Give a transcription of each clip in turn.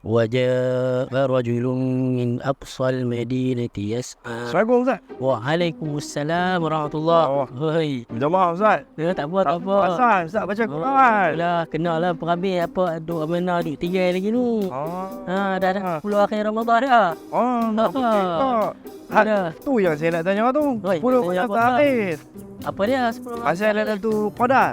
وجاء رجل من أقصى المدينة يسعى. Assalamualaikum Ustaz. Waalaikumsalam warahmatullahi. Hoi. Minta maaf Ustaz. Tak apa, tak apa. Pasal Ustaz baca Quran. Lah, kenalah perhabis apa duk mana duk tinggal lagi tu. Dah 10 akhir Ramadan dah. Ada. Tu yang saya nak tanya tu. Oi, 10 tanya pasal apa? akhir. Apa dia 10 Pasal Lailatul Qadar.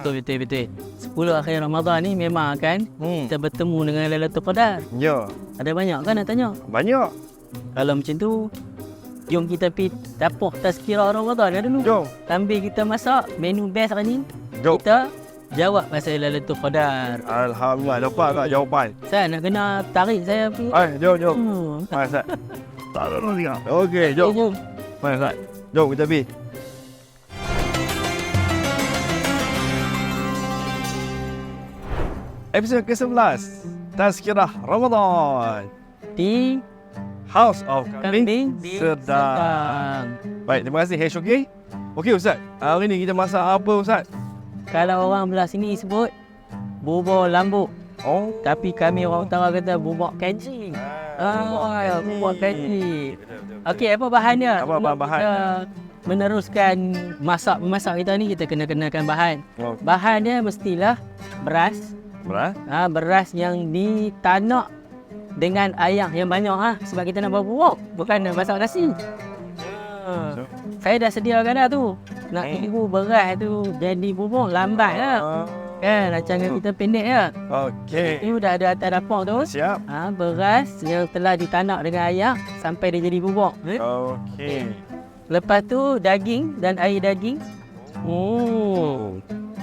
Betul. 10 akhir Ramadan ni memang kan kita bertemu dengan Lailatul Qadar. Ya, Ada banyak kan nak tanya? banyak. Kalau macam tu, jom kita pergi dapur tazkirah Ramadan dulu. Jom. Sambil kita masak menu best hari ni, Jom. kita jawab pasal Lailatul Qadar. Alhamdulillah dapat tak jawapan. Saya nak kena tarik saya pergi. Jom. Hmm. Mana Ustaz? Tak ada lagi. Okey, jom. Jom. Mana Ustaz? Jom kita pergi. Episod ke-11 Tazkirah Ramadan Di House of Kambing Kambing di Sedang. Baik, terima kasih Shoki. Okey Ustaz, hari ni kita masak apa Ustaz? Kalau orang belah sini sebut bubur lambuk. Oh, Tapi kami orang utara kata bubur kaji. Bubur kaji. Okey, apa bahan dia? Apa bahan? Kita meneruskan memasak kita ni, kita kena kenalkan bahan. oh. Bahan dia mestilah beras. Beras? Beras yang ditanak dengan air yang banyak sebab kita nak buat bubur, bukan nak masak nasi. Saya dah sediakan dah tu. Nak tunggu beras tu jadi bubur lambat lah. Kan rancangan kita pendek je. Okey. Ini dah ada atas dapur tu. Siap. Beras yang telah ditanak dengan air sampai dia jadi bubur. Okey. Lepas tu daging dan air daging.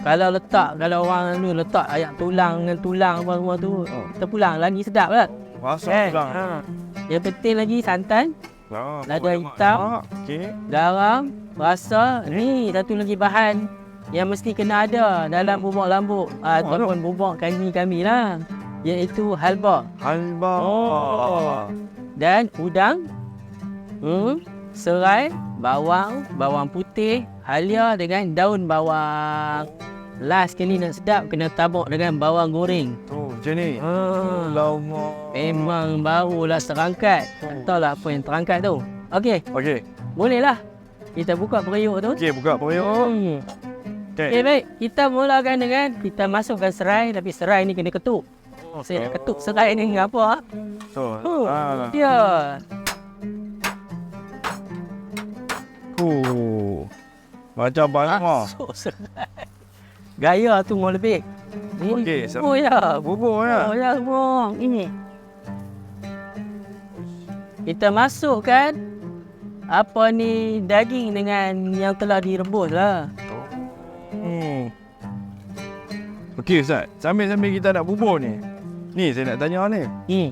Kalau orang tu letak ayam tulang dengan tulang apa tu, terpulang lagi sedap lah. Masak tulang. Yang penting lagi santan, lada hitam, Okey. garam, rasa. Ni satu lagi bahan yang mesti kena ada dalam bubur lambuk ataupun bubur kami lah, iaitu halba Halba. dan udang, serai, bawang putih, halia dengan daun bawang. Last kali nak sedap kena tabuk dengan bawang goreng. Tu macam ni. Lama. Memang barulah serangkat. Tak tahulah apa yang terangkat tu. Okey, Okey. bolehlah. Kita buka periuk tu. Okey, buka periuk. Okey, baik. Kita mulakan dengan kita masukkan serai, tapi serai ni kena ketuk. Saya nak ketuk serai ni dengan apa? Tu. Ya. Macam banyak. Masuk serai. Gaya tu mau lebih. Okey, Oh ya. bubur ya. Oh ya, bubur. Ini. Kita masukkan apa ni daging dengan yang telah direbus lah. Okey Ustaz, sambil-sambil kita nak bubur ni. Ni saya nak tanya ni.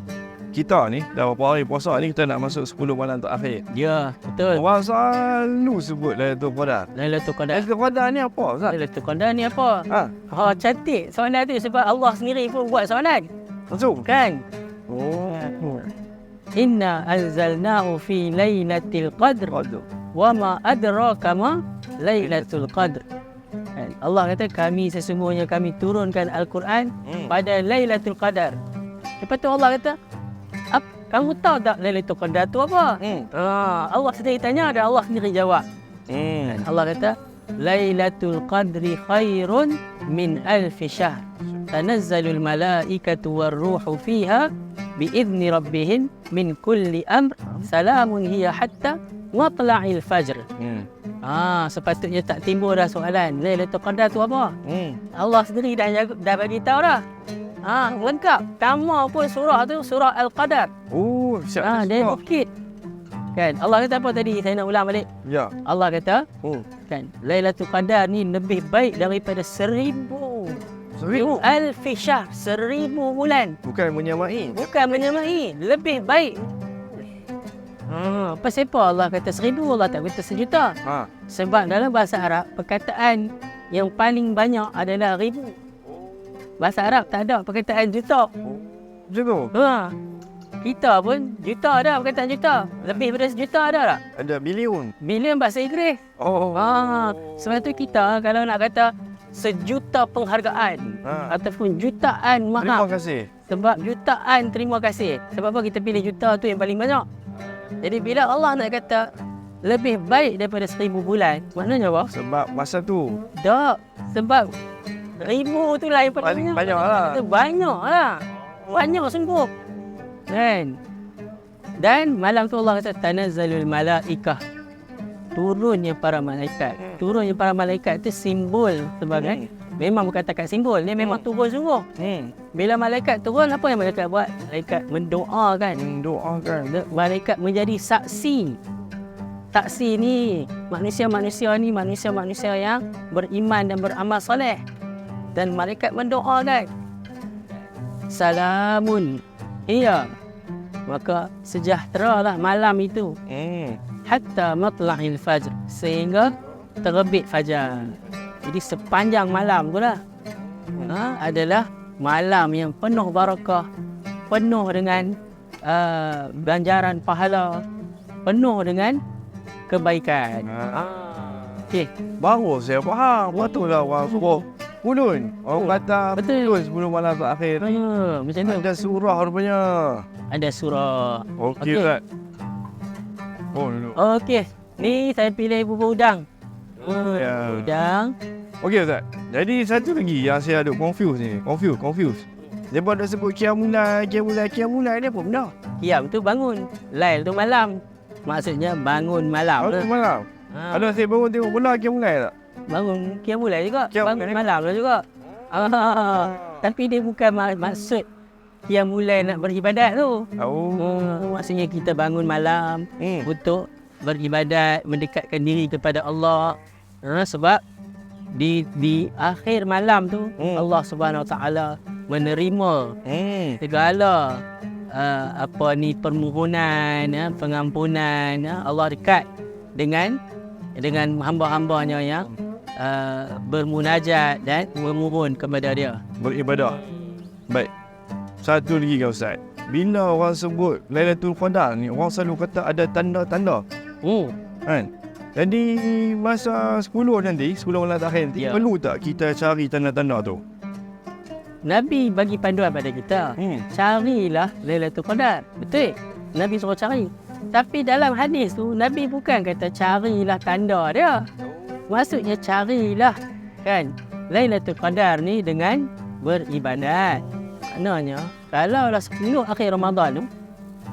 Kita ni dah berapa hari puasa ni kita nak masuk 10 malam terakhir. Ya, betul. Orang selalu sebut Lailatul Qadar. Lailatul Qadar. Lailatul Qadar ni apa Ustaz? Lailatul Qadar ni apa? Cantik soalan tu sebab Allah sendiri pun buat soalan. Langsung. Kan? Inna anzalnahu fi lailatul qadr wa ma adraka ma lailatul qadr. Allah kata sesungguhnya kami turunkan Al-Quran pada Lailatul Qadar. Lepas tu Allah kata, kamu tahu tak Lailatul Qadar tu apa? Allah sendiri tanya dan Allah sendiri jawab. Allah kata, Lailatul Qadri khairun min alfi syahr. Tanazzalul malaikatu warruhu fiha biizni rabbihim min kulli amr. Salamun hiya hatta matla'il fajr. Sepatutnya tak timbul dah soalan Lailatul Qadar tu apa? Allah sendiri dah bagi tahu dah. Lengkap. Nama pun surah tu surah Al-Qadar. Dia bukit. Kan? Allah kata apa tadi? Saya nak ulang balik. Ya. Allah kata, kan, Lailatul Qadar ni lebih baik daripada 1000 alfi syahr, 1000 bulan. Bukan menyamai. Lebih baik. Pasal apa Allah kata 1000, Allah tak kata 1,000,000? Sebab dalam bahasa Arab, perkataan yang paling banyak adalah 1000. Bahasa Arab tak ada perkataan juta. Macam tu? Kita pun juta ada perkataan juta. Lebih daripada 1,000,000 ada tak? Ada bilion. Bilion bahasa Inggeris. Sebab tu kita kalau nak kata 1,000,000 penghargaan ataupun jutaan Terima maaf. kasih. Sebab jutaan terima kasih. Sebab apa kita pilih juta tu yang paling banyak. Jadi bila Allah nak kata lebih baik daripada 1000 bulan, maknanya apa? Sebab masa tu Tak. Sebab 1000 tu lah yang paling banyak lah. Banyak lah. Banyak sungguh. Kan? Dan malam tu Allah kata tanazzalul malaikah. Turunnya para malaikat. Turunnya para malaikat itu simbol sebagai memang bukan takat simbol, dia memang turun sungguh. Bila malaikat turun, apa yang malaikat buat? Malaikat mendoakan. Malaikat menjadi saksi. Saksi ni manusia-manusia yang beriman dan beramal soleh. Dan malaikat mendoakan. Salamun. Iya. Maka sejahteralah malam itu. Hatta matla'il fajr. Sehingga terbit fajar. Jadi sepanjang malam tu lah adalah malam yang penuh barakah, penuh dengan ganjaran pahala, penuh dengan kebaikan. Okey, baru saya faham. Betul lah orang suruh kulun. Orang kata betul 10 malam terakhir. Macam tu. Ada surah rupanya. Ada surah. Okey, Ustaz. Oh, dulu. Okey, ni saya pilih bubur udang. Udang. Okey, Ustaz. Jadi satu lagi yang saya ada confuse ni. Confuse. Dia pada sebut qiyamulai ni apa benda? Qiyam tu bangun. Lail tu malam. Maksudnya bangun malam. Bangun malam. Ada saya bangun tengok bola qiyamulai tak? Bangun qiyamulai juga. Qiyamulai Bangun malam lah juga. Tapi dia bukan maksud qiyamulai nak beribadat tu. Maksudnya kita bangun malam untuk beribadat, mendekatkan diri kepada Allah. Sebab di akhir malam tu Allah Subhanahu Wa Taala menerima segala permohonan, pengampunan. Allah dekat dengan hamba-hambanya yang bermunajat dan memohon kepada dia, beribadah. Baik. Satu lagi kan Ustaz. Bila orang sebut Lailatul Qadar ni, orang selalu kata ada tanda-tanda. Kan? Jadi masa 10 malam terakhir nanti, perlu tak kita cari tanda-tanda tu? Nabi bagi panduan pada kita. Carilah Lailatul Qadar. Betul? Nabi suruh cari. Tapi dalam hadis tu, Nabi bukan kata carilah tanda dia. Maksudnya carilah kan Lailatul Qadar ni dengan beribadat. Maknanya, kalau lah 10 akhir Ramadan tu,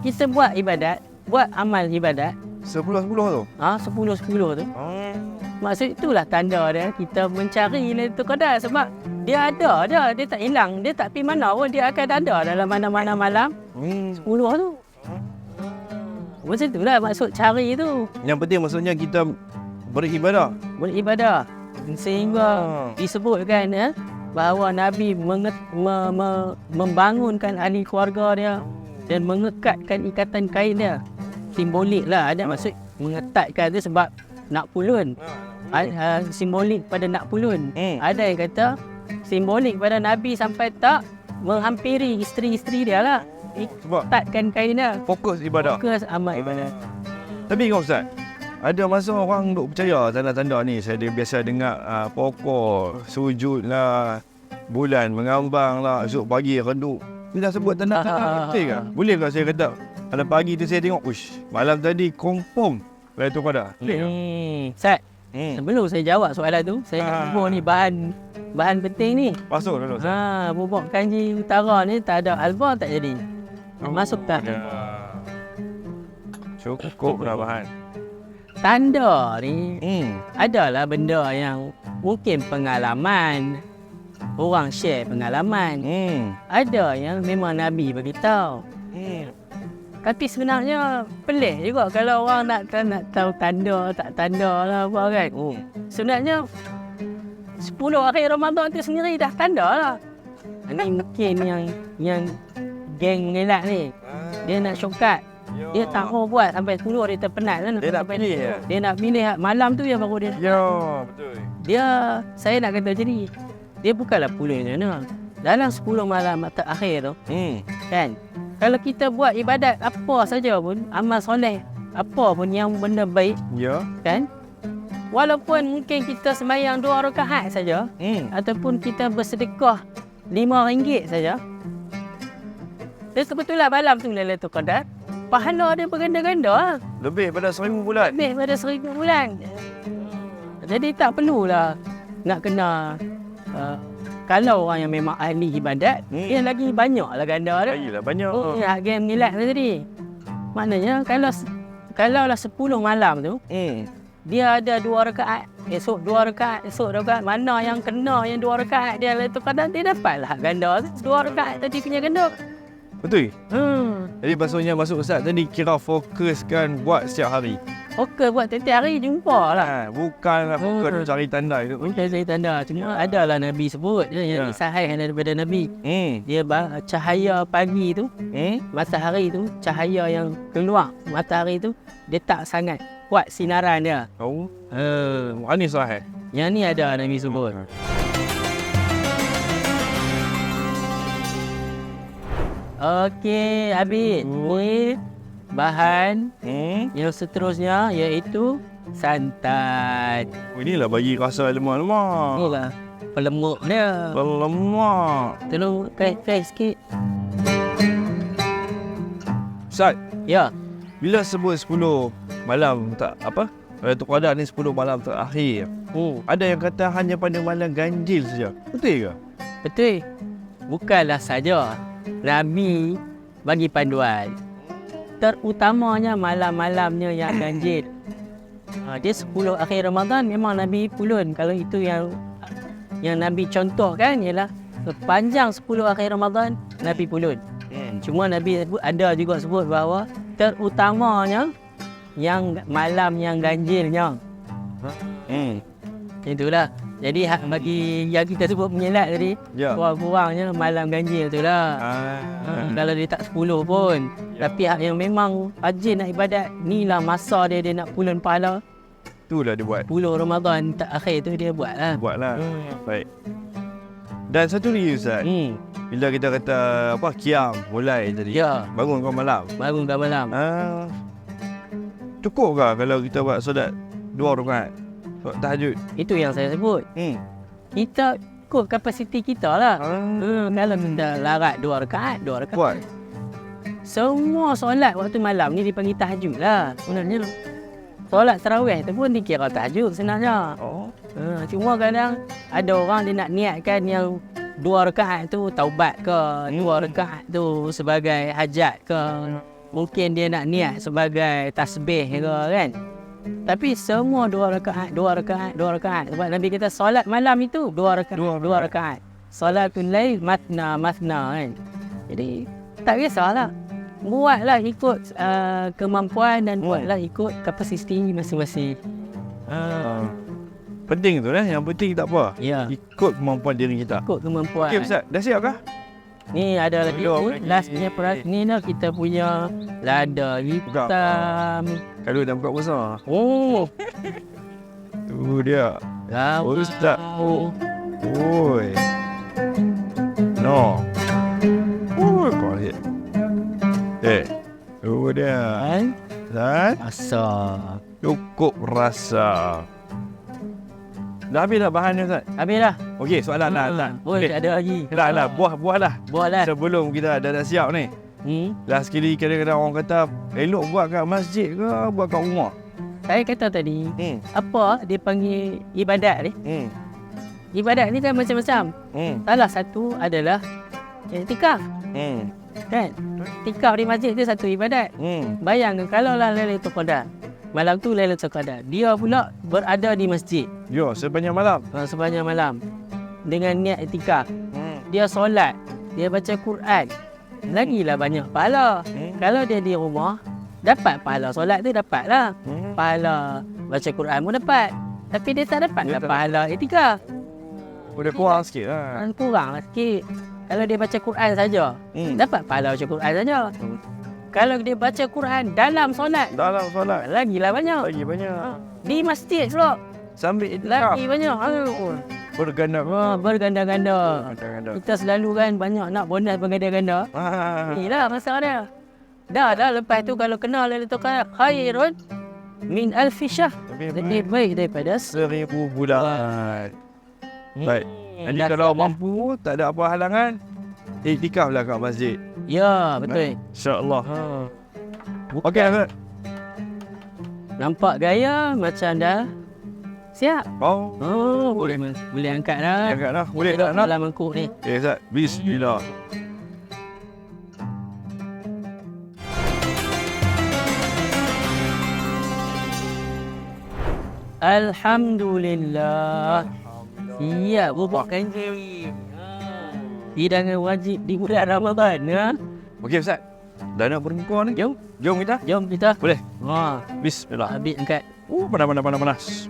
kita buat ibadat, buat amal ibadat. 10 tu? 10 tu. Maksud itulah tanda dia kita mencari Lailatul Qadar. Sebab dia ada dia tak hilang. Dia tak pergi mana pun, dia akan ada dalam mana-mana malam 10 tu. Macam itulah maksud cari tu. Yang penting maksudnya kita beribadah. Sehingga disebutkan bahawa Nabi membangunkan ahli keluarga dia dan mengekatkan ikatan kain dia. Simbolik lah, ada maksud mengetatkan tu sebab nak pulun. Simbolik pada nak pulun. Ada yang kata simbolik pada Nabi sampai tak menghampiri isteri-isteri dia lah. Ketatkan kain dia. Fokus ibadah. Fokus amal ibadah. Tapi kau Ustaz, ada masa orang duk percaya tanda-tanda ni. Saya biasa dengar pokok, sujud lah, bulan mengambang lah, esok pagi redup. Bila sebut tanda-tanda betul ke? Boleh ke saya kata kalau pagi tu saya tengok, malam tadi confirm Lailatul Qadar. Ustaz, sebelum saya jawab soalan tu, saya nak hubung ni bahan penting ni. Masuk dulu. Bubuk kanji utara ni tak ada alba tak jadi. Masuk tak? Cukup dah bahan. Tanda ni adalah benda yang mungkin pengalaman. Orang share pengalaman. Ada yang memang Nabi beritahu. Tapi sebenarnya pelik juga kalau orang nak tahu tanda tak tanda lah apa kan. Sebenarnya 10 akhir Ramadan tu sendiri dah tanda lah. Ini mungkin yang geng mengelak ni. Dia nak shortcut. Dia tak mau buat sampai 10 dia terpenat kan. Dia nak pilih malam tu yang baru dia. Betul. Saya nak kata macam ni. Dia bukanlah pulih mana. Dalam 10 malam terakhir tu kan, kalau kita buat ibadat apa saja pun, amal soleh, apa pun yang benda baik, kan? Walaupun mungkin kita sembahyang 2 rakaat saja, ataupun kita bersedekah RM5 saja, Dan sebetulnya malam tu Lailatul Qadar, pahala dia berganda-ganda lah. Lebih pada 1000 bulan. Lebih pada 1000 bulan. Jadi tak perlulah nak kena kalau orang yang memang ahli ibadat, dia lagi banyak lah ganda dia. Bagilah banyak. Hak game nilai tadi. Maknanya kalau lah 10 malam tu, dia ada 2 rakaat, esok 2 rakaat, esok 2 rakaat. Mana yang kena yang 2 rakaat dia Lailatul Qadar, dia dapatlah ganda 2 rakaat tadi punya ganda. Betul? Jadi maksudnya masuk Ustaz tadi kira fokuskan buat setiap hari. Okey, buat tiap hari jumpa lah. Bukanlah fokus cari tanda itu. Bukan cari tanda. Cuma adalah Nabi sebut yang sahih daripada Nabi. Dia cahaya pagi tu, matahari tu, cahaya yang keluar matahari tu, dia tak sangat kuat sinaran dia. Ini sahih. Yang ni ada Nabi sebut. Okey, habis. Ni bahan yang seterusnya iaitu santan. Inilah bagi rasa lemak-lemak. Inilah pelemuk dia. Lemak. Tolong try sikit. Ustaz, Ya. bila sebut 10 malam tak apa? Lailatul Qadar ni 10 malam terakhir. Ada yang kata hanya pada malam ganjil saja. Betul ke? Betul. Bukanlah saja Nabi bagi panduan. Terutamanya malam-malamnya yang ganjil. Dia 10 akhir Ramadan memang Nabi pulun. Kalau itu yang Nabi contohkan ialah sepanjang 10 akhir Ramadan Nabi pulun. Cuma Nabi ada juga sebut bahawa terutamanya yang malam yang ganjilnya. Itulah. Jadi bagi yang kita sebut menyelat tadi, kurang-kurangnya malam ganjil tu lah. Kalau dia tak 10 pun. Tapi yang memang rajin nak ibadat, ni lah masa dia nak pulun pahala. Itulah dia buat. 10 Ramadan tak akhir tu dia buat lah. Buatlah. Baik. Dan satu lagi Ustaz. Bila kita kata Qiyam mulai tadi. Bangun kau malam. Bangun kau malam. Cukup ke kalau kita buat solat 2 rakaat? Solat tahajud. Itu yang saya sebut. Kita ikut kapasiti kita lah. Kalau kita larat 2 rakaat, 2 rakaat. Buat. Semua solat waktu malam ni dipanggil tahajud lah. Sebenarnya solat tarawih tu pun dikira tahajud sebenarnya. Cuma kadang ada orang dia nak niatkan yang 2 rakaat tu taubat ke, 2 rakaat tu sebagai hajat ke. Mungkin dia nak niat sebagai tasbih ke kan. Tapi semua 2 rakaat, 2 rakaat, 2 rakaat. Sebab Nabi kata solat malam itu 2 rakaat, 2 rakaat. Salatul lail matna kan. Jadi tak kisahlah. Buatlah ikut kemampuan dan buatlah ikut kapasiti masing-masing. Penting tu lah. Yang penting tak apa. Ikut kemampuan diri kita. Ikut kemampuan. Okey Ustaz, dah siap kah? Ni ada lagi lastnya ni lah kita punya lada hitam. Kalau dah buka puasa. Tu dia. Ustaz. Oi. No. Kau lihat. Tu dia. Dan Rasa. cukup rasa. Dah habis dah bahannya Ustaz? Habis dah. Okey, soalan lah. Boleh ada lagi. Dah, buah lah. Buah lah. Sebelum kita dah siap ni. Last sekali kadang-kadang orang kata elok buat kat masjid ke buat kat rumah? Saya kata tadi, apa dia panggil ibadat ni? Ibadat ni kan macam-macam. Salah satu adalah iktikaf. Kan? Iktikaf di masjid tu satu ibadat. Bayangkan kalau lah Lailatul Qadar. Malam tu Lailatul Qadar. Dia pula berada di masjid. Sepanjang malam. Sepanjang malam. Dengan niat iktikaf. Dia solat. Dia baca Quran. Lagilah banyak pahala. Kalau dia di rumah, dapat pahala solat tu dapatlah. Pahala baca Quran pun dapat. Tapi dia tak dapat pahala iktikaf. Boleh kurang sikit lah. Kurang sikit. Kalau dia baca Quran saja, dapat pahala baca Quran saja. Kalau dia baca Quran dalam solat, lagilah banyak. Lagi banyak. Di masjid pula, sambil iktikaf lagi banyak. Berganda-ganda. Kita selalu kan banyak nak bonus berganda-ganda. Inilah masa dia. Dah lepas tu kalau kenal Lailatul Qadar khairun min alfi syahr. Lebih baik daripada 1000 bulan. Baik. Jadi kalau mampu, tak ada apa halangan, iktikaflah kat masjid. Ya, betul. InsyaAllah. Ha. Okey, Ustaz. Nampak gaya macam dah siap. Oh, Oh, boleh angkat dah. angkat dah. Boleh tak nak? Dalam mangkuk ni. Okay, Ustaz. Bismillah. Alhamdulillah. Siap bubuk kanji. Hidangan wajib di bulan Ramadan. Ha? Okey, Ustaz. Dah nak berbuka ni. Jom, Jom kita. jom kita. Boleh? Ha, Bismillah. habis angkat. Panas.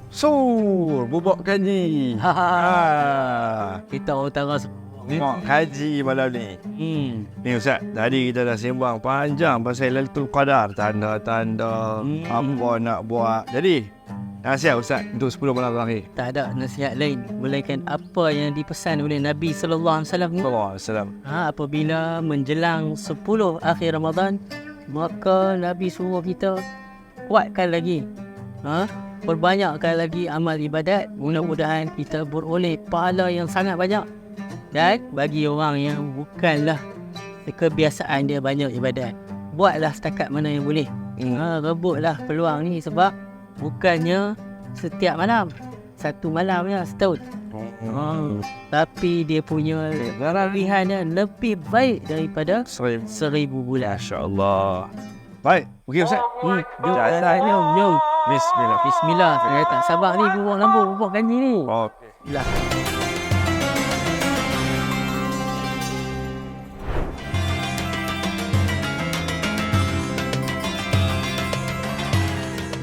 So, bubuk kanji. Kita orang utara Tengok kaji malam ni. Ni Ustaz, tadi kita dah sembang panjang pasal Lailatul Qadar, tanda-tanda apa nak buat. Jadi, nasihat Ustaz untuk 10 malam terakhir. tak ada nasihat lain melainkan apa yang dipesan oleh Nabi sallallahu alaihi wasallam ni. Sallallahu alaihi wasallam. Apabila menjelang 10 akhir Ramadan, maka Nabi suruh kita kuatkan lagi. Perbanyakkan lagi amal ibadat. Mudah-mudahan kita beroleh pahala yang sangat banyak. Dan bagi orang yang bukanlah kebiasaan dia banyak ibadat, buatlah setakat mana yang boleh. Rebutlah peluang ni sebab bukannya setiap malam, satu malam je setahun. Tapi dia punya raihannya lebih baik daripada 1000 bulan. Masya-Allah. Baik, okey Ustaz. Jom. Bismillah. Bismillah. Saya tak sabar ni bubuk lampu, bubuk kanji ni. Okey. Lah.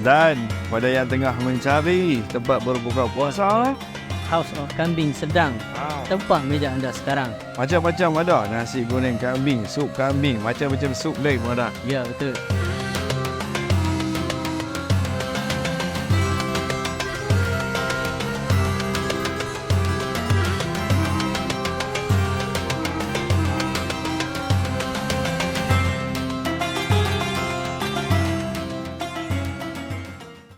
Dan pada yang tengah mencari tempat berbuka puasa, House of Kambing Sedang, tempat meja anda sekarang. macam-macam ada. Nasi goreng kambing, sup kambing, macam-macam sup lain pun ada. Ya, betul.